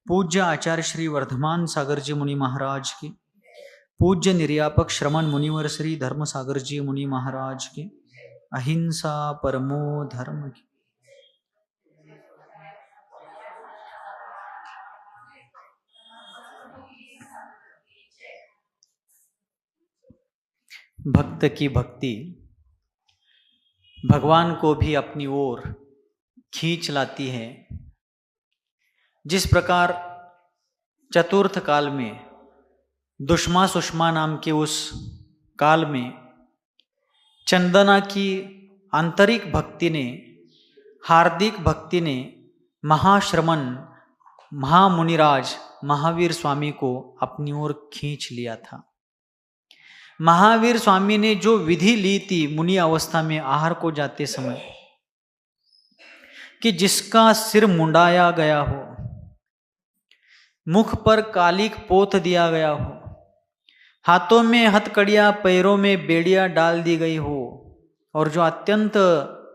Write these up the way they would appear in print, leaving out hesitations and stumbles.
पूज्य आचार्य श्री वर्धमान सागर जी मुनि महाराज की, पूज्य निर्यापक श्रमण मुनिवर श्री धर्म सागर जी मुनि महाराज की, अहिंसा परमो धर्म की। भक्त की भक्ति भगवान को भी अपनी ओर खींच लाती है। जिस प्रकार चतुर्थ काल में दुष्मा सुषमा नाम के उस काल में चंदना की आंतरिक भक्ति ने, हार्दिक भक्ति ने महाश्रमण महामुनिराज महावीर स्वामी को अपनी ओर खींच लिया था। महावीर स्वामी ने जो विधि ली थी मुनि अवस्था में आहार को जाते समय, कि जिसका सिर मुंडाया गया हो, मुख पर कालिक पोत दिया गया हो, हाथों में हथकड़ियां पैरों में बेड़ियां डाल दी गई हो, और जो अत्यंत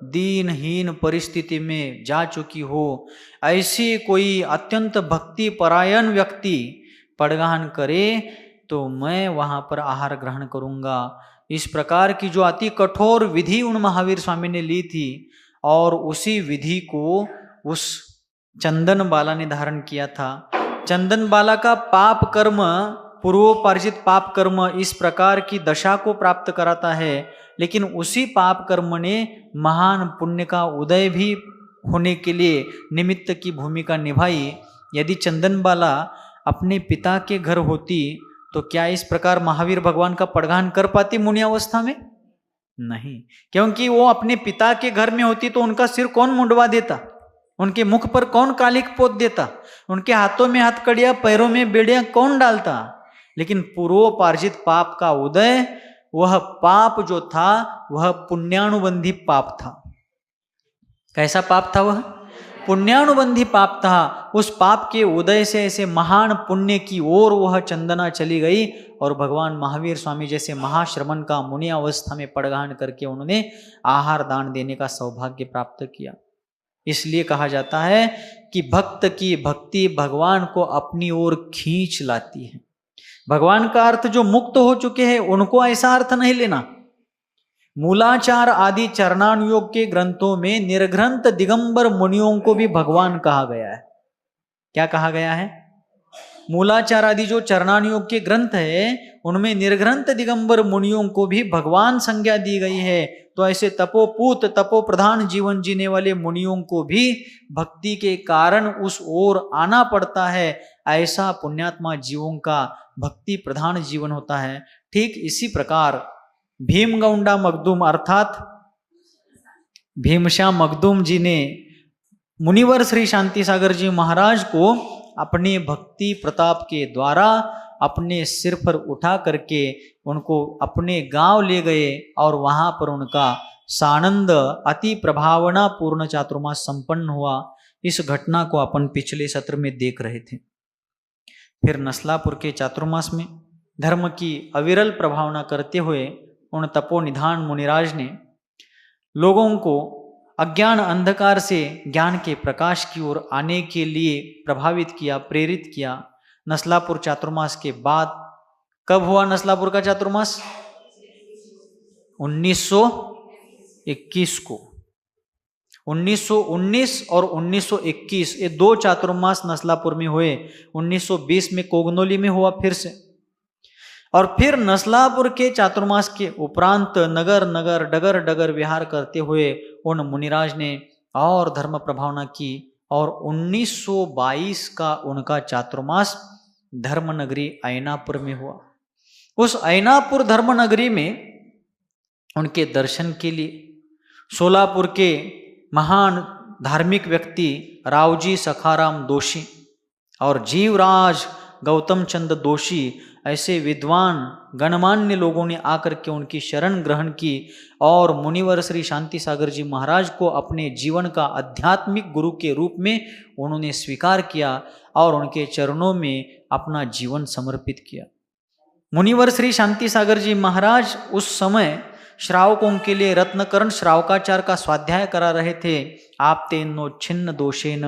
दीनहीन परिस्थिति में जा चुकी हो, ऐसी कोई अत्यंत भक्ति परायण व्यक्ति पड़गान करे तो मैं वहां पर आहार ग्रहण करूंगा। इस प्रकार की जो अति कठोर विधि उन महावीर स्वामी ने ली थी, और उसी विधि को उस चंदन बाला ने धारण किया था। चंदन बाला का पाप कर्म, पूर्वोपार्जित पाप कर्म इस प्रकार की दशा को प्राप्त कराता है, लेकिन उसी पाप कर्म ने महान पुण्य का उदय भी होने के लिए निमित्त की भूमिका निभाई। यदि चंदन बाला अपने पिता के घर होती तो क्या इस प्रकार महावीर भगवान का पड़गान कर पाती मुनि अवस्था में? नहीं, क्योंकि वो अपने पिता के घर में होती तो उनका सिर कौन मुंडवा देता, उनके मुख पर कौन कालिक पोत देता, उनके हाथों में हथकड़ियां पैरों में बेड़ियां कौन डालता। लेकिन पूर्वोपार्जित पाप का उदय, वह पाप जो था वह पुण्यानुबंधी पाप था। कैसा पाप था? वह पुण्यानुबंधी पाप था। उस पाप के उदय से ऐसे महान पुण्य की ओर वह चंदना चली गई, और भगवान महावीर स्वामी जैसे महाश्रमण का मुनि अवस्था में पड़गान करके उन्होंने आहार दान देने का सौभाग्य प्राप्त किया। इसलिए कहा जाता है कि भक्त की भक्ति भगवान को अपनी ओर खींच लाती है। भगवान का अर्थ जो मुक्त हो चुके हैं उनको ऐसा अर्थ नहीं लेना। मूलाचार आदि चरणानुयोग के ग्रंथों में निर्ग्रंथ दिगंबर मुनियों को भी भगवान कहा गया है। क्या कहा गया है? मूलाचार आदि जो चरणानुयोग के ग्रंथ है उनमें निर्ग्रंथ दिगंबर मुनियों को भी भगवान संज्ञा दी गई है। तो ऐसे तपोपूत तपो प्रधान जीवन जीने वाले मुनियों को भी भक्ति के कारण उस ओर आना पड़ता है। ऐसा पुण्यात्मा जीवों का भक्ति प्रधान जीवन होता है। ठीक इसी प्रकार भीमगौंडा मखदूम अर्थात भीमशाह मखदूम जी ने मुनिवर श्री शांति सागर जी महाराज को अपने भक्ति प्रताप के द्वारा अपने सिर पर उठा करके उनको अपने गांव ले गए, और वहां पर उनका सानंद अति प्रभावना पूर्ण चातुर्मास संपन्न हुआ। इस घटना को अपन पिछले सत्र में देख रहे थे। फिर नस्लापुर के चातुर्मास में धर्म की अविरल प्रभावना करते हुए उन तपोनिधान मुनिराज ने लोगों को अज्ञान अंधकार से ज्ञान के प्रकाश की ओर आने के लिए प्रभावित किया, प्रेरित किया। नस्लापुर चातुर्मास के बाद कब हुआ नस्लापुर का चातुर्मास? 1921 को। 1919 और 1921 ये दो चातुर्मास नस्लापुर में हुए। 1920 में कोगनोली में हुआ फिर से, और फिर नस्लापुर के चातुर्मास के उपरांत नगर नगर डगर डगर विहार करते हुए उन मुनिराज ने और धर्म प्रभावना की, और 1922 का उनका चातुर्मास धर्मनगरी ऐनापुर में हुआ। उस ऐनापुर धर्मनगरी में उनके दर्शन के लिए सोलापुर के महान धार्मिक व्यक्ति रावजी सखाराम दोषी और जीवराज गौतम चंद दोषी ऐसे विद्वान गणमान्य लोगों ने आकर के उनकी शरण ग्रहण की, और मुनिवर श्री शांति सागर जी महाराज को अपने जीवन का आध्यात्मिक गुरु के रूप में उन्होंने स्वीकार किया और उनके चरणों में अपना जीवन समर्पित किया। मुनिवर श्री शांति सागर जी महाराज उस समय श्रावकों के लिए रत्नकर्ण श्रावकाचार का स्वाध्याय करा रहे थे। आप तेनो छिन्न दोषेन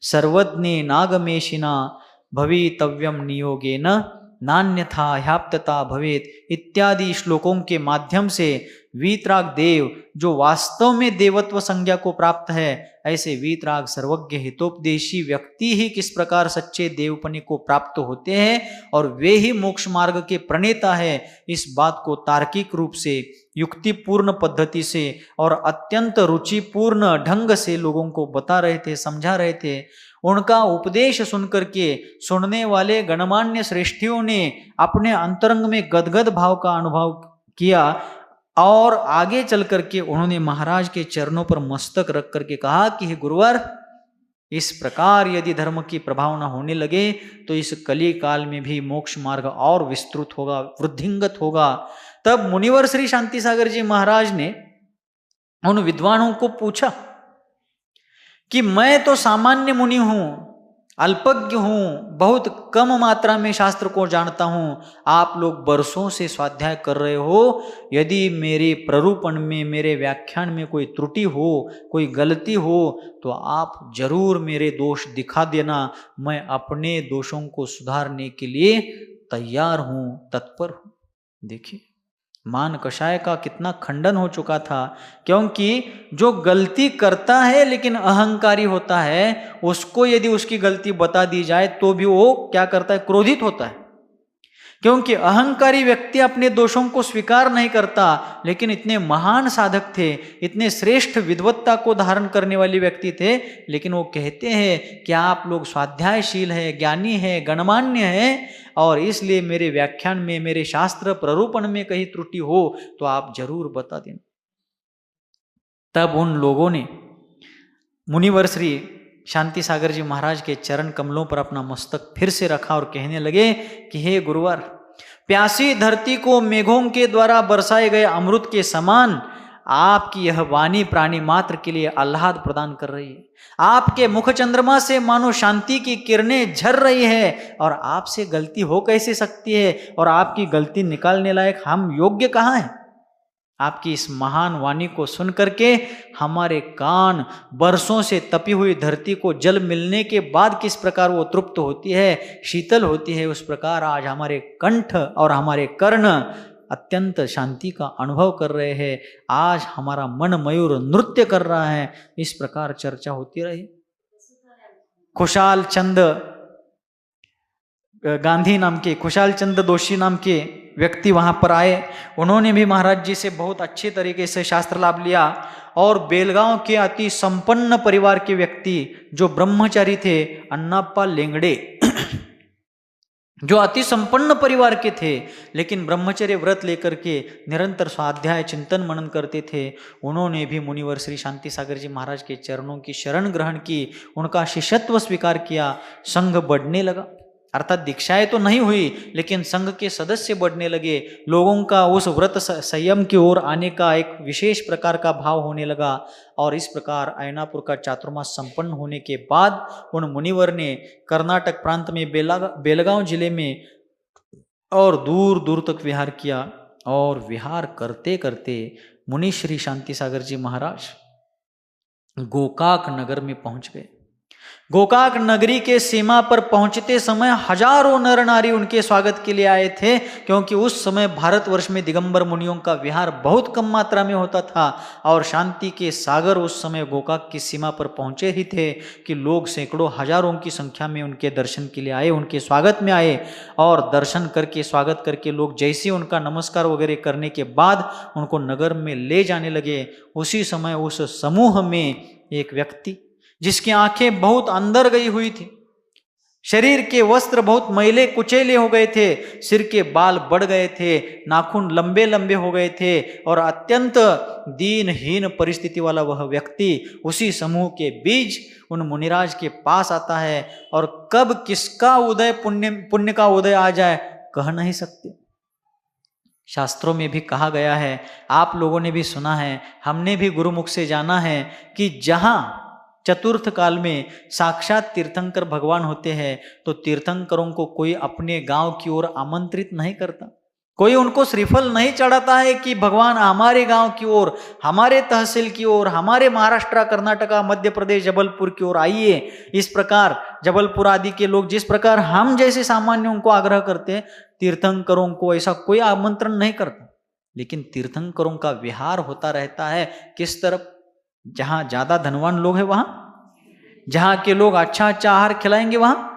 सर्वज्ञे नागमेशिना भवितव्यम नियोगेन नान्यथा ह्याप्तता भवेत इत्यादि श्लोकों के माध्यम से वीतराग देव जो वास्तव में देवत्व संज्ञा को प्राप्त है, ऐसे वीतराग सर्वज्ञ हितोपदेशी व्यक्ति ही किस प्रकार सच्चे देवपने को प्राप्त होते हैं और वे ही मोक्ष मार्ग के प्रणेता है, इस बात को तार्किक रूप से युक्तिपूर्ण पद्धति से और अत्यंत रुचिपूर्ण ढंग से लोगों को बता रहे थे, समझा रहे थे। उनका उपदेश सुनकर के सुनने वाले गणमान्य श्रेष्ठियों ने अपने अंतरंग में गदगद भाव का अनुभव किया और आगे चल करके उन्होंने महाराज के चरणों पर मस्तक रख करके कहा कि हे गुरुवर, इस प्रकार यदि धर्म की प्रभावना होने लगे तो इस कली काल में भी मोक्ष मार्ग और विस्तृत होगा, वृद्धिंगत होगा। तब मुनिवर श्री शांति सागर जी महाराज ने उन विद्वानों को पूछा कि मैं तो सामान्य मुनि हूं, अल्पज्ञ हूं, बहुत कम मात्रा में शास्त्र को जानता हूं, आप लोग बरसों से स्वाध्याय कर रहे हो, यदि मेरे प्ररूपण में, मेरे व्याख्यान में कोई त्रुटि हो, कोई गलती हो तो आप जरूर मेरे दोष दिखा देना, मैं अपने दोषों को सुधारने के लिए तैयार हूं, तत्पर हूं। देखिए मान कषाय का कितना खंडन हो चुका था, क्योंकि जो गलती करता है लेकिन अहंकारी होता है, उसको यदि उसकी गलती बता दी जाए तो भी वो क्या करता है, क्रोधित होता है। क्योंकि अहंकारी व्यक्ति अपने दोषों को स्वीकार नहीं करता, लेकिन इतने महान साधक थे, इतने श्रेष्ठ विद्वत्ता को धारण करने वाले व्यक्ति थे, लेकिन वो कहते हैं कि आप लोग स्वाध्यायशील है, ज्ञानी है, गणमान्य है, और इसलिए मेरे व्याख्यान में, मेरे शास्त्र प्ररूपण में कहीं त्रुटि हो तो आप जरूर बता देना। तब उन लोगों ने मुनिवर श्री शांति सागर जी महाराज के चरण कमलों पर अपना मस्तक फिर से रखा और कहने लगे कि हे गुरुवर, प्यासी धरती को मेघों के द्वारा बरसाए गए अमृत के समान आपकी यह वाणी प्राणी मात्र के लिए आह्लाद प्रदान कर रही है। आपके मुख चंद्रमा से मानो शांति की किरणें झर रही है, और आपसे गलती हो कैसे सकती है, और आपकी गलती निकालने लायक हम योग्य कहाँ हैं। आपकी इस महान वाणी को सुन करके हमारे कान बरसों से तपी हुई धरती को जल मिलने के बाद किस प्रकार वो तृप्त होती है, शीतल होती है, उस प्रकार आज हमारे कंठ और हमारे कर्ण अत्यंत शांति का अनुभव कर रहे हैं। आज हमारा मन मयूर नृत्य कर रहा है। इस प्रकार चर्चा होती रही। खुशाल चंद गांधी नाम के, खुशाल चंद दोषी नाम के व्यक्ति वहां पर आए। उन्होंने भी महाराज जी से बहुत अच्छे तरीके से शास्त्र लाभ लिया, और बेलगांव के अति संपन्न परिवार के व्यक्ति जो ब्रह्मचारी थे, अन्नाप्पा लेंगड़े, जो अति संपन्न परिवार के थे लेकिन ब्रह्मचर्य व्रत लेकर के निरंतर स्वाध्याय चिंतन मनन करते थे, उन्होंने भी मुनिवर श्री शांति सागर जी महाराज के चरणों की शरण ग्रहण की, उनका शिष्यत्व स्वीकार किया। संघ बढ़ने लगा, अर्थात दीक्षाएं तो नहीं हुई लेकिन संघ के सदस्य बढ़ने लगे। लोगों का उस व्रत संयम की ओर आने का एक विशेष प्रकार का भाव होने लगा, और इस प्रकार ऐनापुर का चातुर्मास संपन्न होने के बाद उन मुनिवर ने कर्नाटक प्रांत में बेलगांव जिले में और दूर दूर तक विहार किया, और विहार करते करते मुनि श्री शांति सागर जी महाराज गोकाक नगर में पहुंच गए। गोकाक नगरी के सीमा पर पहुंचते समय हजारों नर नारी उनके स्वागत के लिए आए थे, क्योंकि उस समय भारतवर्ष में दिगंबर मुनियों का विहार बहुत कम मात्रा में होता था, और शांति के सागर उस समय गोकाक की सीमा पर पहुंचे ही थे कि लोग सैकड़ों हजारों की संख्या में उनके दर्शन के लिए आए, उनके स्वागत में आए। और दर्शन करके, स्वागत करके लोग जैसे उनका नमस्कार वगैरह करने के बाद उनको नगर में ले जाने लगे, उसी समय उस समूह में एक व्यक्ति जिसकी आंखें बहुत अंदर गई हुई थी, शरीर के वस्त्र बहुत मैले कुचेले हो गए थे, सिर के बाल बढ़ गए थे, नाखून लंबे लंबे हो गए थे, और अत्यंत दीनहीन परिस्थिति वाला वह व्यक्ति उसी समूह के बीच उन मुनिराज के पास आता है। और कब किसका उदय, पुण्य का उदय आ जाए कह नहीं सकते। शास्त्रों में भी कहा गया है, आप लोगों ने भी सुना है, हमने भी गुरुमुख से जाना है कि जहां चतुर्थ काल में साक्षात तीर्थंकर भगवान होते हैं तो तीर्थंकरों को कोई अपने गांव की ओर आमंत्रित नहीं करता। कोई उनको श्रीफल नहीं चढ़ाता है कि भगवान हमारे गांव की ओर, हमारे तहसील की ओर, हमारे महाराष्ट्र, कर्नाटका, मध्य प्रदेश, जबलपुर की ओर आइए। इस प्रकार जबलपुर आदि के लोग जिस प्रकार हम जैसे सामान्यों को आग्रह करते हैं, तीर्थंकरों को ऐसा कोई आमंत्रण नहीं करता। लेकिन तीर्थंकरों का विहार होता रहता है किस तरफ? जहां ज्यादा धनवान लोग हैं वहां, जहां के लोग अच्छा अच्छा आहार खिलाएंगे वहां।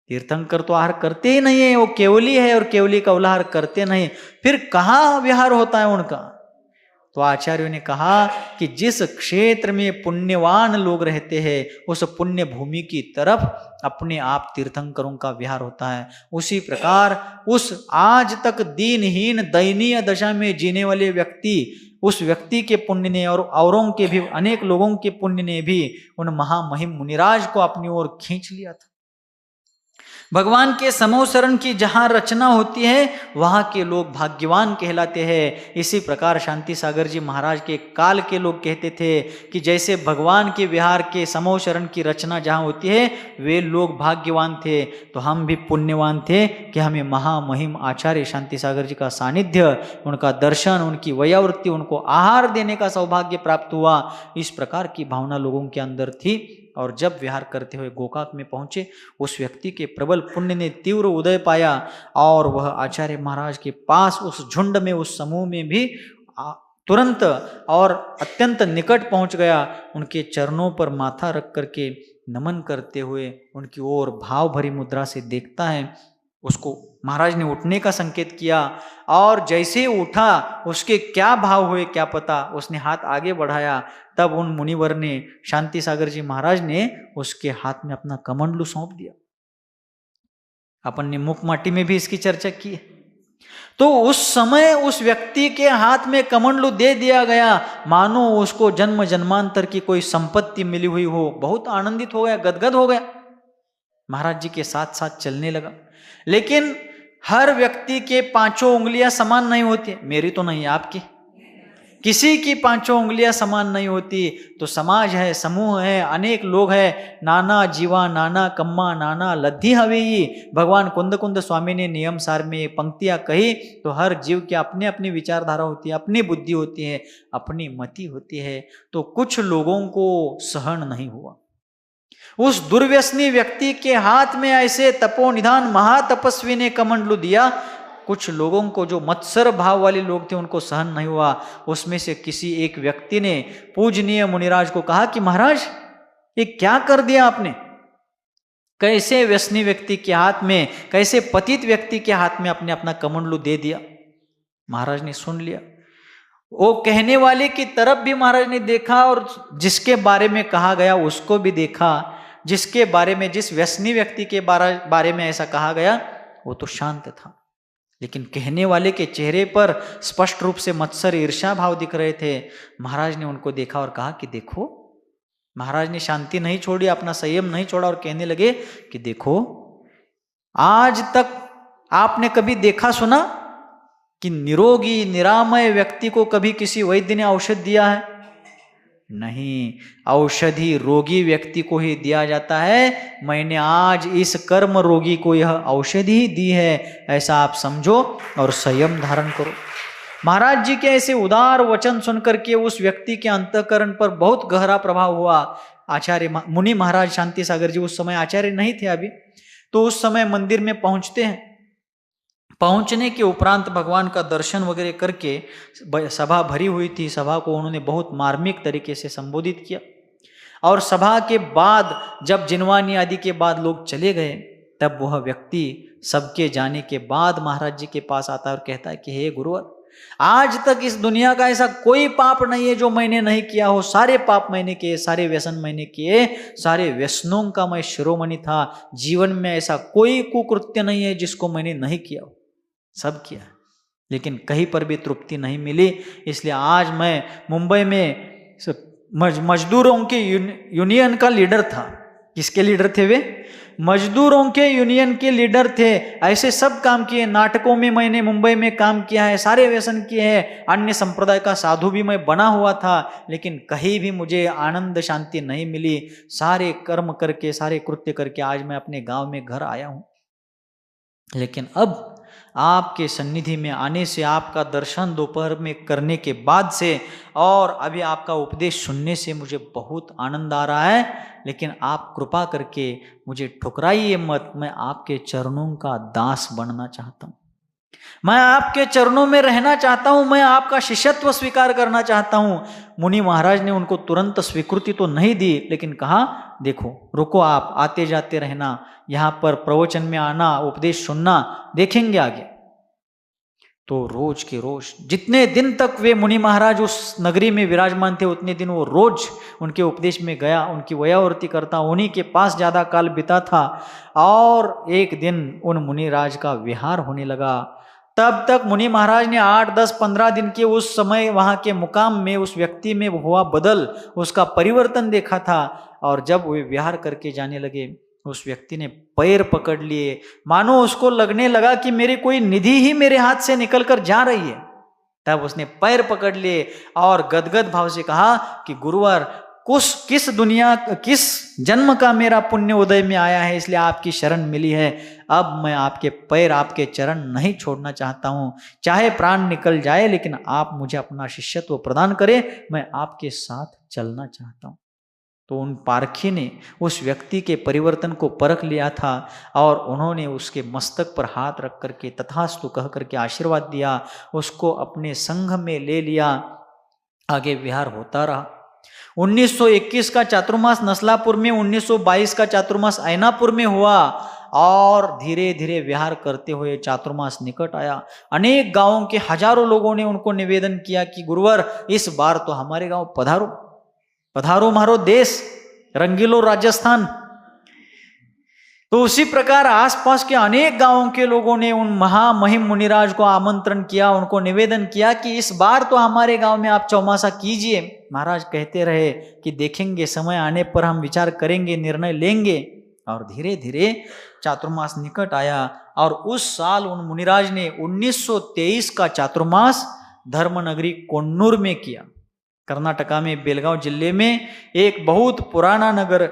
तीर्थंकर तो आहार करते ही नहीं है, वो केवली है और केवली का उल्लाहार करते नहीं, फिर कहाँ विहार होता है उनका? तो आचार्यों ने कहा कि जिस क्षेत्र में पुण्यवान लोग रहते हैं उस पुण्य भूमि की तरफ अपने आप तीर्थंकरों का विहार होता है। उसी प्रकार उस आज तक दीनहीन दयनीय दशा में जीने वाले व्यक्ति, उस व्यक्ति के पुण्य ने और औरों के भी अनेक लोगों के पुण्य ने भी उन महामहिम मुनिराज को अपनी ओर खींच लिया था। भगवान के समोसरण की जहां रचना होती है वहां के लोग भाग्यवान कहलाते हैं। इसी प्रकार शांति सागर जी महाराज के काल के लोग कहते थे कि जैसे भगवान के विहार के समोसरण की रचना जहां होती है वे लोग भाग्यवान थे, तो हम भी पुण्यवान थे कि हमें महामहिम आचार्य शांति सागर जी का सानिध्य, उनका दर्शन, उनकी वयोवृत्ति, उनको आहार देने का सौभाग्य प्राप्त हुआ। इस प्रकार की भावना लोगों के अंदर थी। और जब विहार करते हुए गोकाक में पहुंचे, उस व्यक्ति के प्रबल पुण्य ने तीव्र उदय पाया और वह आचार्य महाराज के पास उस झुंड में, उस समूह में भी तुरंत और अत्यंत निकट पहुंच गया। उनके चरणों पर माथा रख करके नमन करते हुए उनकी ओर भाव भरी मुद्रा से देखता है। उसको महाराज ने उठने का संकेत किया और जैसे उठा उसके क्या भाव हुए क्या पता, उसने हाथ आगे बढ़ाया, तब उन मुनिवर ने, शांति सागर जी महाराज ने उसके हाथ में अपना कमंडलू सौंप दिया। अपन ने मुख माटी में भी इसकी चर्चा की है। तो उस समय उस व्यक्ति के हाथ में कमंडलू दे दिया गया, मानो उसको जन्म जन्मांतर की कोई संपत्ति मिली हुई हो। बहुत आनंदित हो गया, गदगद हो गया, महाराज जी के साथ साथ चलने लगा। लेकिन हर व्यक्ति के पांचों उंगलियां समान नहीं होती, मेरी तो नहीं, आपकी, किसी की पांचों उंगलियां समान नहीं होती। तो समाज है, समूह है, अनेक लोग हैं, नाना जीवा नाना कम्मा नाना लद्दी हवेई। भगवान कुंद कुंद स्वामी ने नियम सार में पंक्तियां कही तो हर जीव की अपनी अपनी विचारधारा होती है, अपनी बुद्धि होती है, अपनी मति होती है। तो कुछ लोगों को सहन नहीं हुआ, उस दुर्व्यसनी व्यक्ति के हाथ में ऐसे तपोनिधान महातपस्वी ने कमंडलू दिया। कुछ लोगों को, जो मत्सर भाव वाले लोग थे, उनको सहन नहीं हुआ। उसमें से किसी एक व्यक्ति ने पूजनीय मुनिराज को कहा कि महाराज ये क्या कर दिया आपने? कैसे व्यसनी व्यक्ति के हाथ में, कैसे पतित व्यक्ति के हाथ में आपने अपना कमंडलू दे दिया? महाराज ने सुन लिया। वो कहने वाले की तरफ भी महाराज ने देखा और जिसके बारे में कहा गया उसको भी देखा। जिसके बारे में, जिस व्यसनी व्यक्ति के बारे में ऐसा कहा गया वो तो शांत था, लेकिन कहने वाले के चेहरे पर स्पष्ट रूप से मत्सर ईर्ष्या भाव दिख रहे थे। महाराज ने उनको देखा और कहा कि देखो, महाराज ने शांति नहीं छोड़ी, अपना संयम नहीं छोड़ा और कहने लगे कि देखो, आज तक आपने कभी देखा सुना कि निरोगी निरामय व्यक्ति को कभी किसी वैद्य ने औषध दिया है? नहीं, औषधि रोगी व्यक्ति को ही दिया जाता है। मैंने आज इस कर्म रोगी को यह औषधि दी है, ऐसा आप समझो और संयम धारण करो। महाराज जी के ऐसे उदार वचन सुनकर के उस व्यक्ति के अंतःकरण पर बहुत गहरा प्रभाव हुआ। आचार्य मुनि महाराज शांति सागर जी उस समय आचार्य नहीं थे अभी, तो उस समय मंदिर में पहुंचते हैं। पहुंचने के उपरांत भगवान का दर्शन वगैरह करके, सभा भरी हुई थी, सभा को उन्होंने बहुत मार्मिक तरीके से संबोधित किया। और सभा के बाद जब जिनवानी आदि के बाद लोग चले गए, तब वह व्यक्ति सबके जाने के बाद महाराज जी के पास आता है और कहता है कि हे गुरुवर, आज तक इस दुनिया का ऐसा कोई पाप नहीं है जो मैंने नहीं किया हो। सारे पाप मैंने किए, सारे व्यसन मैंने किए, सारे व्यसनों का मैं शिरोमणि था। जीवन में ऐसा कोई कुकृत्य नहीं है जिसको मैंने नहीं किया हो, सब किया, लेकिन कहीं पर भी तृप्ति नहीं मिली। इसलिए आज मैं मुंबई में मजदूरों के यूनियन का लीडर था। किसके लीडर थे वे? मजदूरों के यूनियन के लीडर थे। ऐसे सब काम किए, नाटकों में मैंने मुंबई में काम किया है, सारे व्यसन किए हैं, अन्य संप्रदाय का साधु भी मैं बना हुआ था, लेकिन कहीं भी मुझे आनंद शांति नहीं मिली। सारे कर्म करके, सारे कृत्य करके आज मैं अपने गांव में घर आया हूं। लेकिन अब आपके सन्निधि में आने से, आपका दर्शन दोपहर में करने के बाद से और अभी आपका उपदेश सुनने से मुझे बहुत आनंद आ रहा है, लेकिन आप कृपा करके मुझे ठुकराइए मत। मैं आपके चरणों का दास बनना चाहता हूँ, मैं आपके चरणों में रहना चाहता हूं, मैं आपका शिष्यत्व स्वीकार करना चाहता हूं। मुनि महाराज ने उनको तुरंत स्वीकृति तो नहीं दी, लेकिन कहा देखो रुको, आप आते जाते रहना, यहां पर प्रवचन में आना, उपदेश सुनना, देखेंगे आगे। तो रोज के रोज जितने दिन तक वे मुनि महाराज उस नगरी में विराजमान थे, उतने दिन वो रोज उनके उपदेश में गया, उनकी वयावर्ती करता, उन्हीं के पास ज्यादा काल बिता था। और एक दिन उन मुनिराज का विहार होने लगा। तब तक मुनि महाराज ने 8, 10, 15 दिन के उस समय वहां के मुकाम में उस व्यक्ति में हुआ बदल, उसका परिवर्तन देखा था। और जब वे विहार करके जाने लगे, उस व्यक्ति ने पैर पकड़ लिए, मानो उसको लगने लगा कि मेरी कोई निधि ही मेरे हाथ से निकल कर जा रही है। तब उसने पैर पकड़ लिए और गदगद भाव से कहा कि गुरुवर, किस जन्म का मेरा पुण्य उदय में आया है, इसलिए आपकी शरण मिली है। अब मैं आपके पैर, आपके चरण नहीं छोड़ना चाहता हूं, चाहे प्राण निकल जाए, लेकिन आप मुझे अपना शिष्यत्व प्रदान करें, मैं आपके साथ चलना चाहता हूं। तो उन पारखी ने उस व्यक्ति के परिवर्तन को परख लिया था और उन्होंने उसके मस्तक पर हाथ रख करके तथास्तु कह करके आशीर्वाद दिया, उसको अपने संघ में ले लिया। आगे विहार होता रहा। 1921 का चातुर्मास नसलापुर में, 1922 का चातुर्मास ऐनापुर में हुआ और धीरे धीरे विहार करते हुए चातुर्मास निकट आया। अनेक गांवों के हजारों लोगों ने उनको निवेदन किया कि गुरुवर, इस बार तो हमारे गांव पधारो, पधारो मारो देश, रंगीलो राजस्थान। तो उसी प्रकार आसपास के अनेक गांवों के लोगों ने उन महामहिम मुनिराज को आमंत्रण किया, उनको निवेदन किया कि इस बार तो हमारे गांव में आप चौमासा कीजिए। महाराज कहते रहे कि देखेंगे, समय आने पर हम विचार करेंगे, निर्णय लेंगे। और धीरे धीरे चातुर्मास निकट आया और उस साल उन मुनिराज ने 1923 का चातुर्मास धर्मनगरी कोन्नूर में किया। कर्नाटका में बेलगांव जिले में एक बहुत पुराना नगर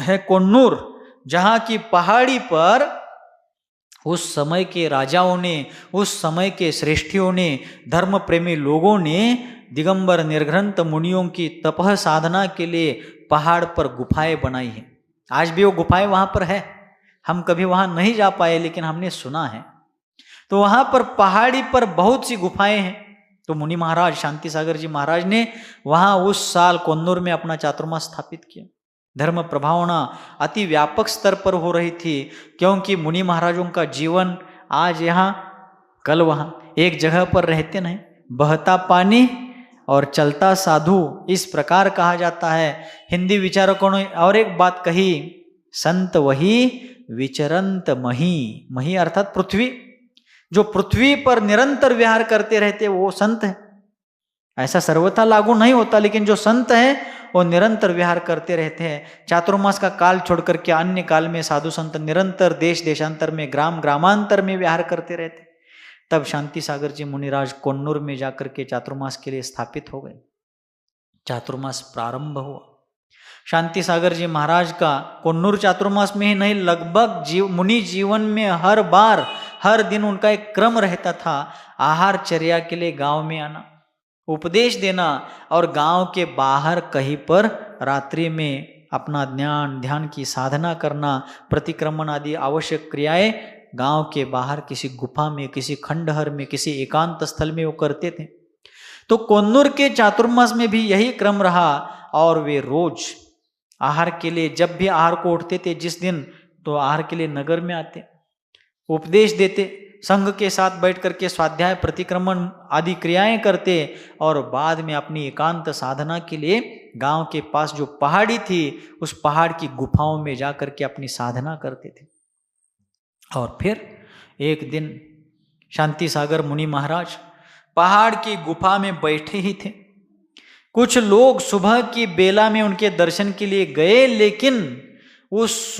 है कोन्नूर, जहां की पहाड़ी पर उस समय के राजाओं ने, उस समय के श्रेष्ठियों ने, धर्म प्रेमी लोगों ने दिगंबर निर्ग्रंथ मुनियों की तपह साधना के लिए पहाड़ पर गुफाएं बनाई हैं। आज भी वो गुफाएं वहां पर है। हम कभी वहां नहीं जा पाए, लेकिन हमने सुना है। तो वहां पर पहाड़ी पर बहुत सी गुफाएं हैं। तो मुनि महाराज शांति सागर जी महाराज ने वहां उस साल कोन्नूर में अपना चातुर्मास स्थापित किया। धर्म प्रभावना अति व्यापक स्तर पर हो रही थी, क्योंकि मुनि महाराजों का जीवन आज यहाँ कल वहाँ, एक जगह पर रहते नहीं। बहता पानी और चलता साधु, इस प्रकार कहा जाता है। हिंदी विचारकों ने और एक बात कही, संत वही विचरंत मही। मही अर्थात पृथ्वी, जो पृथ्वी पर निरंतर विहार करते रहते वो संत है। ऐसा सर्वथा लागू नहीं होता, लेकिन जो संत है वो निरंतर विहार करते रहते हैं। चातुर्मास का काल छोड़कर के अन्य काल में साधु संत निरंतर देश देशांतर में, ग्राम ग्रामांतर में विहार करते रहते। तब शांति सागर जी मुनिराज कोन्नूर में जाकर के चातुर्मास के लिए स्थापित हो गए। चातुर्मास प्रारंभ हुआ। शांति सागर जी महाराज का कोन्नूर चातुर्मास में ही नहीं, लगभग मुनि जीवन में हर बार, हर दिन उनका एक क्रम रहता था। आहार चर्या के लिए गांव में आना, उपदेश देना और गांव के बाहर कहीं पर रात्रि में अपना ध्यान की साधना करना, प्रतिक्रमण आदि आवश्यक क्रियाएं गांव के बाहर किसी गुफा में, किसी खंडहर में, किसी एकांत स्थल में वो करते थे। तो कोन्नूर के चातुर्मास में भी यही क्रम रहा और वे रोज आहार के लिए, जब भी आहार को उठते थे जिस दिन, तो आहार के लिए नगर में आते, उपदेश देते, संघ के साथ बैठ करके स्वाध्याय, प्रतिक्रमण आदि क्रियाएं करते और बाद में अपनी एकांत साधना के लिए गांव के पास जो पहाड़ी थी, उस पहाड़ की गुफाओं में जाकर के अपनी साधना करते थे। और फिर एक दिन शांति सागर मुनि महाराज पहाड़ की गुफा में बैठे ही थे। कुछ लोग सुबह की बेला में उनके दर्शन के लिए गए, लेकिन उस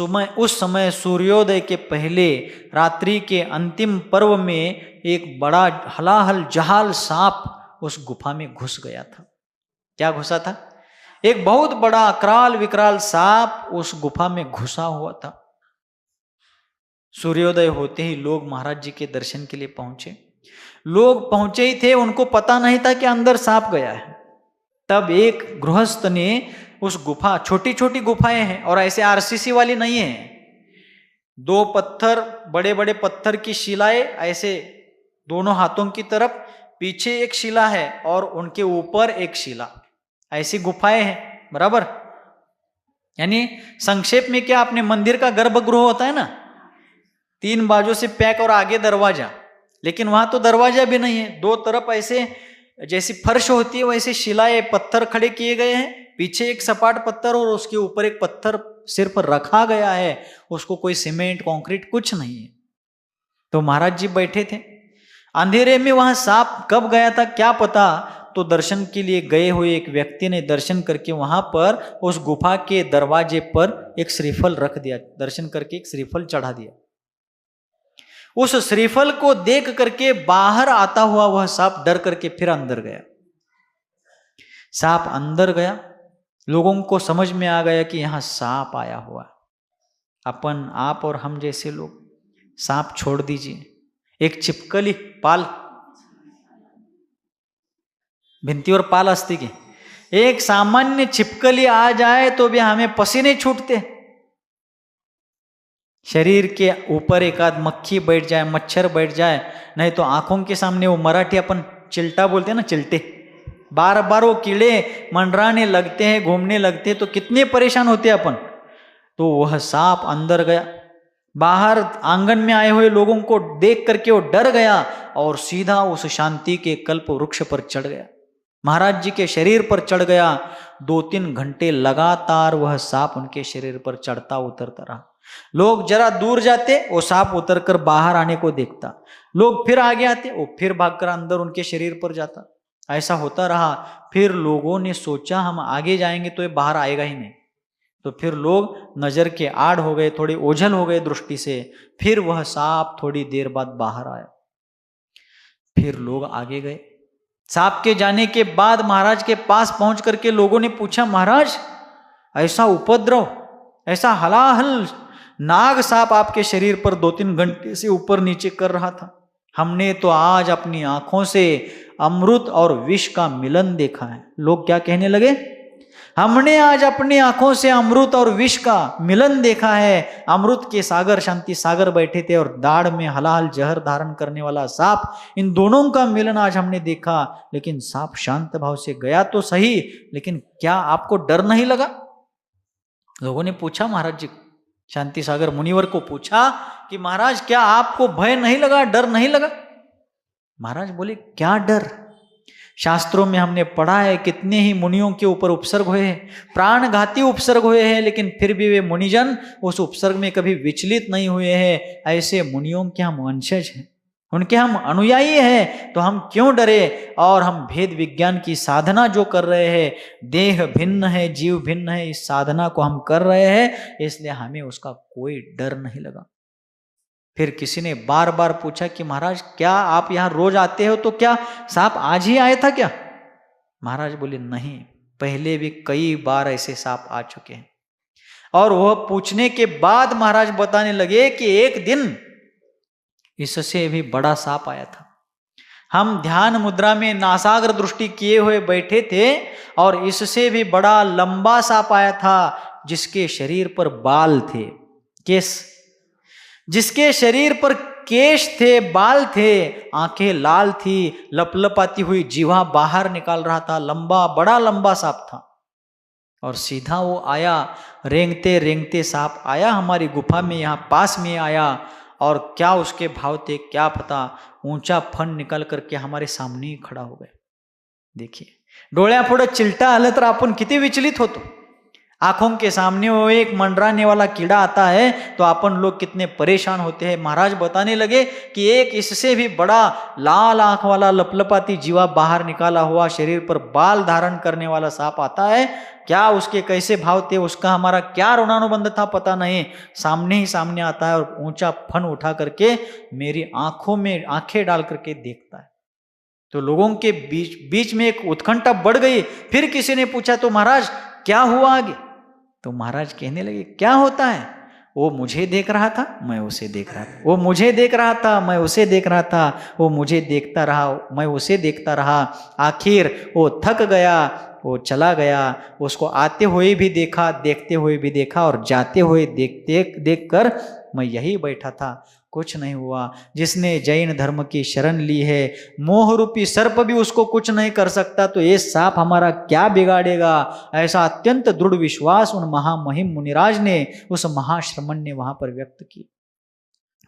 समय सूर्योदय के पहले रात्रि के अंतिम पर्व में एक बड़ा हलाहल जहाल सांप उस गुफा में घुस गया था। क्या घुसा था? एक बहुत बड़ा अकराल विकराल सांप उस गुफा में घुसा हुआ था। सूर्योदय होते ही लोग महाराज जी के दर्शन के लिए पहुंचे। लोग पहुंचे ही थे, उनको पता नहीं था कि अंदर सांप गया है। तब एक गृहस्थ ने उस गुफा, छोटी छोटी गुफाएं हैं और ऐसे आरसीसी वाली नहीं है, 2 पत्थर, बड़े बड़े पत्थर की शिलाएं ऐसे दोनों हाथों की तरफ, पीछे एक शिला है और उनके ऊपर एक शिला, ऐसी गुफाएं हैं बराबर। यानी संक्षेप में क्या, अपने मंदिर का गर्भगृह होता है ना, 3 बाजू से पैक और आगे दरवाजा, लेकिन वहां तो दरवाजा भी नहीं है, 2 तरफ ऐसे जैसी फर्श होती है वैसे शिलाएं, पत्थर खड़े किए गए हैं, पीछे एक सपाट पत्थर और उसके ऊपर एक पत्थर सिर पर रखा गया है, उसको कोई सीमेंट कंक्रीट कुछ नहीं है। तो महाराज जी बैठे थे अंधेरे में, वहां सांप कब गया था क्या पता। तो दर्शन के लिए गए हुए एक व्यक्ति ने दर्शन करके वहां पर उस गुफा के दरवाजे पर एक श्रीफल रख दिया, दर्शन करके एक श्रीफल चढ़ा दिया। उस श्रीफल को देख करके बाहर आता हुआ वह सांप डर करके फिर अंदर गया। सांप अंदर गया, लोगों को समझ में आ गया कि यहां सांप आया हुआ। अपन, आप और हम जैसे लोग, सांप छोड़ दीजिए, एक छिपकली पाल, भिंतीवर पाल असती की, एक सामान्य छिपकली आ जाए तो भी हमें पसीने छूटते। शरीर के ऊपर एक आध मक्खी बैठ जाए, मच्छर बैठ जाए, नहीं तो आंखों के सामने वो मराठी अपन चिल्टा बोलते हैं ना, चिल्टे, बार बार वो कीड़े मंडराने लगते हैं, घूमने लगते हैं, तो कितने परेशान होते हैं अपन। तो वह सांप अंदर गया, बाहर आंगन में आए हुए लोगों को देख करके वो डर गया और सीधा उस शांति के कल्प वृक्ष पर चढ़ गया, महाराज जी के शरीर पर चढ़ गया। 2-3 घंटे लगातार वह सांप उनके शरीर पर चढ़ता उतरता रहा। लोग जरा दूर जाते, वो सांप उतरकर बाहर आने को देखता, लोग फिर आगे आते, वो फिर भागकर अंदर उनके शरीर पर जाता। ऐसा होता रहा। फिर लोगों ने सोचा हम आगे जाएंगे तो ये बाहर आएगा ही नहीं, तो फिर लोग नजर के आड़ हो गए, थोड़े ओझल हो गए दृष्टि से। फिर वह सांप थोड़ी देर बाद बाहर आया, फिर लोग आगे गए। सांप के जाने के बाद महाराज के पास पहुंच करके लोगों ने पूछा, महाराज ऐसा उपद्रव, ऐसा हलाहल नाग सांप आपके शरीर पर 2-3 घंटे से ऊपर नीचे कर रहा था, हमने तो आज अपनी आंखों से अमृत और विष का मिलन देखा है। लोग क्या कहने लगे, हमने आज अपनी आंखों से अमृत और विष का मिलन देखा है। अमृत के सागर शांति सागर बैठे थे और दाढ़ में हलाहल जहर धारण करने वाला सांप, इन दोनों का मिलन आज हमने देखा। लेकिन सांप शांत भाव से गया तो सही, लेकिन क्या आपको डर नहीं लगा? लोगों ने पूछा महाराज जी, शांति सागर मुनिवर को पूछा कि महाराज क्या आपको भय नहीं लगा, डर नहीं लगा? महाराज बोले, क्या डर, शास्त्रों में हमने पढ़ा है कितने ही मुनियों के ऊपर उपसर्ग हुए हैं, प्राणघाती उपसर्ग हुए हैं, लेकिन फिर भी वे मुनिजन उस उपसर्ग में कभी विचलित नहीं हुए हैं। ऐसे मुनियों के हम वंशज हैं, उनके हम अनुयायी हैं, तो हम क्यों डरे? और हम भेद विज्ञान की साधना जो कर रहे हैं, देह भिन्न है जीव भिन्न है, इस साधना को हम कर रहे हैं, इसलिए हमें उसका कोई डर नहीं लगा। फिर किसी ने बार बार पूछा कि महाराज क्या आप यहाँ रोज आते हो, तो क्या सांप आज ही आया था क्या? महाराज बोले, नहीं, पहले भी कई बार ऐसे सांप आ चुके हैं। और वह पूछने के बाद महाराज बताने लगे कि एक दिन इससे भी बड़ा सांप आया था। हम ध्यान मुद्रा में नासाग्र दृष्टि किए हुए बैठे थे और इससे भी बड़ा लंबा सांप आया था, जिसके शरीर पर बाल थे, केस, जिसके शरीर पर केश थे, बाल थे, आंखें लाल थी, लपलपाती हुई जीवा बाहर निकाल रहा था, लंबा, बड़ा लंबा सांप था। और सीधा वो आया, रेंगते रेंगते सांप आया हमारी गुफा में, यहाँ पास में आया। और क्या उसके भाव थे क्या पता, ऊंचा फन निकल करके हमारे सामने ही खड़ा हो गए। देखिए, डोळ्या पुढे चिलटा आलं तर आपण किती विचलित होतो। आंखों के सामने वो एक मंडराने वाला कीड़ा आता है तो अपन लोग कितने परेशान होते हैं। महाराज बताने लगे कि एक इससे भी बड़ा लाल आंख वाला लपलपाती जीवा बाहर निकाला हुआ, शरीर पर बाल धारण करने वाला सांप आता है। क्या उसके कैसे भाव थे, उसका हमारा क्या ऋणानुबंध था पता नहीं, सामने ही सामने आता है और ऊंचा फन उठा करके मेरी आंखों में आंखें डाल करके देखता है। तो लोगों के बीच में एक उत्कंठा बढ़ गई। फिर किसी ने पूछा, तो महाराज क्या हुआ आगे? तो महाराज कहने लगे, क्या होता है? वो मुझे देख रहा था, मैं उसे देख रहा था, वो मुझे देख रहा था, मैं उसे देख रहा था, वो मुझे देखता रहा, मैं उसे देखता रहा। आखिर वो थक गया, वो चला गया। उसको आते हुए भी देखा, देखते हुए भी देखा, और जाते हुए देखते देख कर मैं यही बैठा था, कुछ नहीं हुआ। जिसने जैन धर्म की शरण ली है, मोह रूपी सर्प भी उसको कुछ नहीं कर सकता, तो ये सांप हमारा क्या बिगाड़ेगा। ऐसा अत्यंत दृढ़ विश्वास उन महामहिम मुनिराज ने, उस महाश्रमण ने वहां पर व्यक्त की।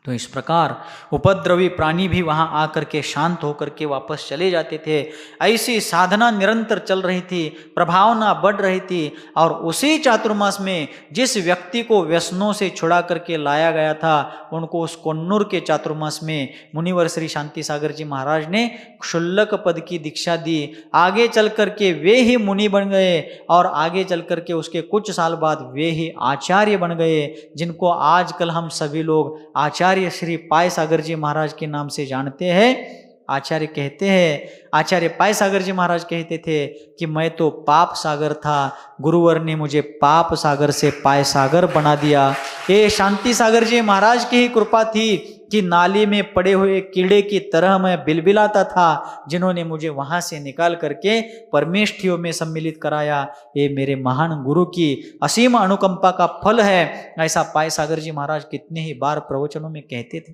तो इस प्रकार उपद्रवी प्राणी भी वहां आकर के शांत होकर के वापस चले जाते थे। ऐसी साधना निरंतर चल रही थी, प्रभावना बढ़ रही थी। और उसी चातुर्मास में जिस व्यक्ति को व्यसनों से छुड़ा करके लाया गया था, उनको उस कन्नूर के चातुर्मास में मुनिवर श्री शांति सागर जी महाराज ने क्षुल्लक पद की दीक्षा दी। आगे चल करके वे ही मुनि बन गए, और आगे चल करके उसके कुछ साल बाद वे ही आचार्य बन गए, जिनको आजकल हम सभी लोग आचार्य श्री पाय सागर जी महाराज के नाम से जानते हैं। आचार्य कहते हैं, आचार्य पाय सागर जी महाराज कहते थे कि मैं तो पाप सागर था, गुरुवर ने मुझे पाप सागर से पाय सागर बना दिया। ये शांति सागर जी महाराज की ही कृपा थी कि नाली में पड़े हुए कीड़े की तरह मैं बिलबिलाता था, जिन्होंने मुझे वहां से निकाल करके परमेष्ठियों में सम्मिलित कराया। ये मेरे महान गुरु की असीम अनुकंपा का फल है। ऐसा पाय सागर जी महाराज कितने ही बार प्रवचनों में कहते थे।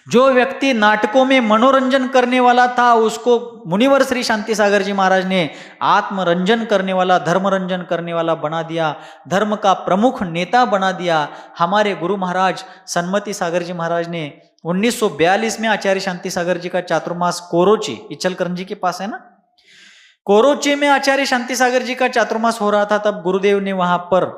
जो व्यक्ति नाटकों में मनोरंजन करने वाला था, उसको मुनिवर श्री शांति सागर जी महाराज ने आत्मरंजन करने वाला, धर्मरंजन करने वाला बना दिया, धर्म का प्रमुख नेता बना दिया। हमारे गुरु महाराज सन्मति सागर जी महाराज ने 1942 में आचार्य शांति सागर जी का चातुर्मास कोरोची, इचलकरंजी के पास है ना, कोरोची में आचार्य शांति सागर जी का चातुर्मास हो रहा था। तब गुरुदेव ने वहां पर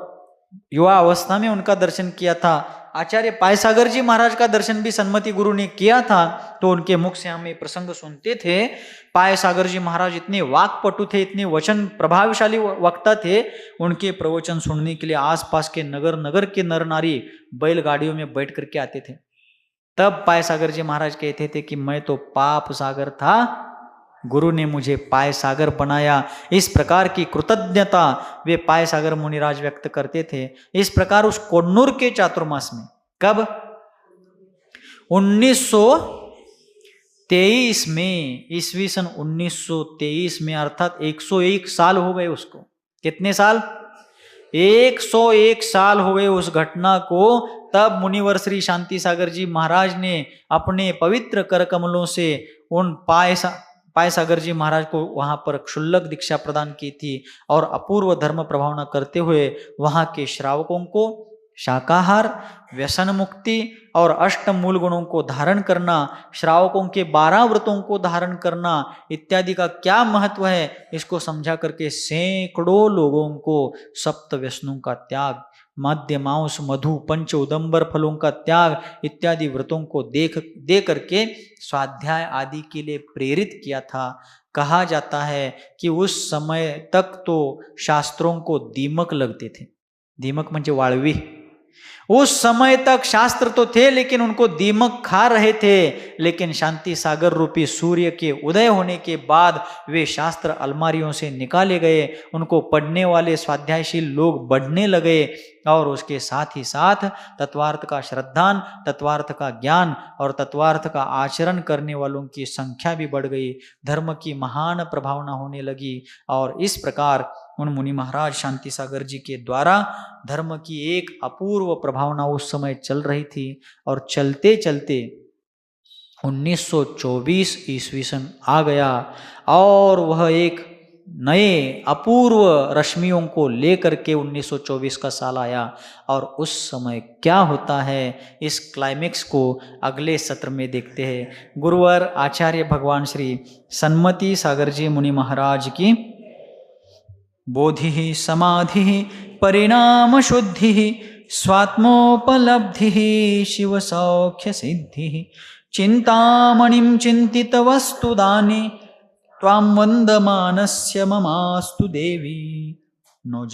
युवा अवस्था में उनका दर्शन किया था। आचार्य पाय सागर जी महाराज का दर्शन भी सन्मति गुरु ने किया था। तो उनके मुख से हम ये प्रसंग सुनते थे। पाय सागर जी महाराज इतने वाक्पटु थे, इतने वचन प्रभावशाली वक्ता थे। उनके प्रवचन सुनने के लिए आसपास के नगर नगर के नर नारी बैलगाड़ियों में बैठ करके आते थे। तब पाय सागर जी महाराज कहते थे कि मैं तो पाप सागर था, गुरु ने मुझे पाय सागर बनाया। इस प्रकार की कृतज्ञता वे पाय सागर मुनिराज व्यक्त करते थे। इस प्रकार उस कन्नूर के चातुर्मास में, कब 1923 में, ईस्वी सन 1923 में, अर्थात 101 साल हो गए उसको। कितने साल? 101 साल हो गए उस घटना को। तब मुनिवर श्री शांति सागर जी महाराज ने अपने पवित्र कर कमलों से उन पाय सागर जी महाराज को वहां पर क्षुल्लक दीक्षा प्रदान की थी, और अपूर्व धर्म प्रभावना करते हुए वहां के श्रावकों को शाकाहार, व्यसन मुक्ति और अष्ट मूल गुणों को धारण करना, श्रावकों के 12 व्रतों को धारण करना इत्यादि का क्या महत्व है, इसको समझा करके सैकड़ों लोगों को सप्त व्यसनों का त्याग, मद्य मांस मधु पंच उदंबर फलों का त्याग इत्यादि व्रतों को दे करके स्वाध्याय आदि के लिए प्रेरित किया था। कहा जाता है कि उस समय तक तो शास्त्रों को दीमक लगते थे। दीमक म्हणजे वाळवी। उस समय तक शास्त्र तो थे, लेकिन उनको दीमक खा रहे थे। लेकिन शांति सागर रूपी सूर्य के उदय होने के बाद वे शास्त्र अलमारियों से निकाले गए। उनको पढ़ने वाले स्वाध्यायशील लोग बढ़ने लगे, और उसके साथ ही साथ तत्वार्थ का श्रद्धान, तत्वार्थ का ज्ञान और तत्वार्थ का आचरण करने वालों की संख्या भी बढ़ गई। धर्म की महान प्रभावना होने लगी। और इस प्रकार उन मुनि महाराज शांति सागर जी के द्वारा धर्म की एक अपूर्व प्रभावना उस समय चल रही थी। और चलते चलते 1924 ईस्वी सन आ गया, और वह एक नए अपूर्व रश्मियों को लेकर के 1924 का साल आया। और उस समय क्या होता है, इस क्लाइमेक्स को अगले सत्र में देखते हैं। गुरुवर आचार्य भगवान श्री सन्मति सागर जी मुनि महाराज की बोधि समाधि परिणाम शुद्धि स्वात्मोपलब्धि शिव सौख्य सिद्धि चिंतामणिं चिंतित वस्तु दाने त्वां वंदमानस्य ममास्तु देवी। नो